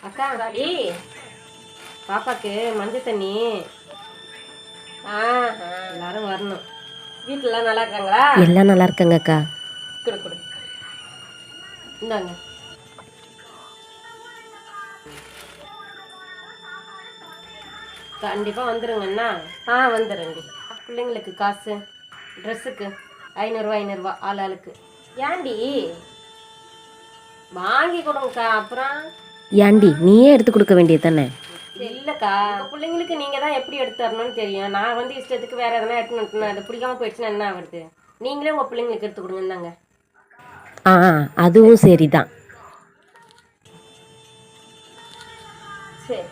அக்கா வாடி பாப்பாக்கு மஞ்சள் தண்ணி. எல்லாரும் வரணும். வீட்டுலலாம் நல்லா இருக்காங்களா? எல்லாம் நல்லா இருக்காங்க அக்கா. கொடு கொடு, இந்தாங்க. கண்டிப்பாக வந்துடுங்கண்ணா. வந்துடுறேன்டி. பிள்ளைங்களுக்கு காசு ட்ரெஸ்ஸுக்கு 500 ஆள் ஆளுக்கு. ஏண்டி வாங்கி கொடுங்கக்கா. அப்புறம் ஏண்டி நீயே எடுத்து கொடுக்க வேண்டியது தானே? இல்லைக்கா, பிள்ளைங்களுக்கு நீங்கள் தான் எப்படி எடுத்து தரணும்னு தெரியும். நான் வந்து இஷ்டத்துக்கு வேறு எதனா எடுத்துன்னு அது பிடிக்காம போயிடுச்சுன்னா என்ன ஆகுது? நீங்களே உங்கள் பிள்ளைங்களுக்கு எடுத்து கொடுங்கன்னாங்க. அதுவும் சரிதான். சரி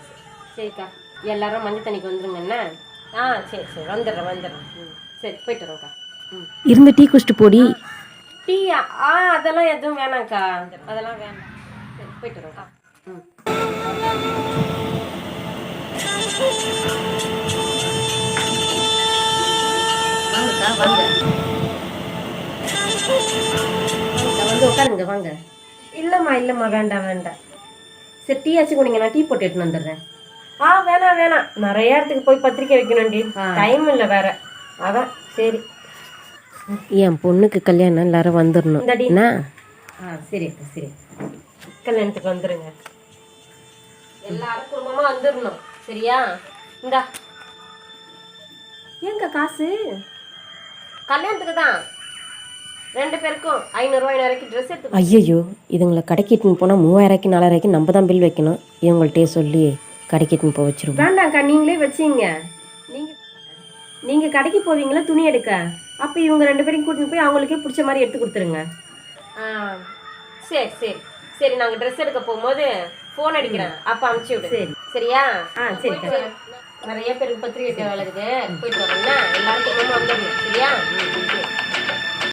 சரிக்கா, எல்லாரும் மஞ்சள் தண்ணிக்கு வந்துருங்கண்ணா. சரி சரி, வந்துடுறேன். சரி, போயிட்டு வரோங்க்கா. இருந்து டீ குடிச்சிட்டு போடி. டீயா? அதெல்லாம் எதுவும் வேணாம்க்கா, அதெல்லாம் வேணாம். சரி, போயிட்டு வரோங்க்கா. வாங்கக்கா, வாங்க. வந்து உட்காருங்க, வாங்க. இல்லைம்மா, வேண்டாம். சரி, டீ ஆச்சு குடிங்க, நான் டீ போட்டு எடுத்துன்னு வந்துடுறேன். வேணாம், நிறைய இடத்துக்கு போய் பத்திரிக்கை வைக்கணும்டி, டைம் இல்லை வேற, அதான். சரி, என் பொண்ணுக்கு கல்யாணம், எல்லாரும் வந்துடணும். சரி அக்கா, சரி. கல்யாணத்துக்கு வந்துடுங்க, எல்லாரும் குடும்பமாக வந்துடணும். சரியா? இந்தா ஏங்க காசு கல்யாணத்துக்கு தான் 2 பேருக்கும் 500 ட்ரெஸ் எடுத்து. ஐயோ, இதுங்களை கடைக்கிட்டுன்னு போனால் 3000 4000 நம்ம தான் பில் வைக்கணும். இவங்கள்ட்டே சொல்லி கடைக்கிட்டுன்னு போக வச்சிருவோம். வேண்டாம்க்கா, நீங்களே வச்சிங்க. நீங்கள் கடைக்கு போவீங்களா துணி எடுக்க? அப்போ இவங்க 2 பேரையும் கூட்டின்னு போய் அவங்களுக்கே பிடிச்ச மாதிரி எடுத்து கொடுத்துருங்க. சரி, நாங்கள் ட்ரெஸ் எடுக்க போகும்போது ஃபோன் அடிக்கிறேன், அப்போ அனுப்பிச்சி விடு. சரியா? சரிக்கா. நிறைய பேருக்கு பத்திரிக்கை வேலை இருக்குது, போயிட்டு வரீங்களா? எல்லாரும் வந்துடணும். சரியா?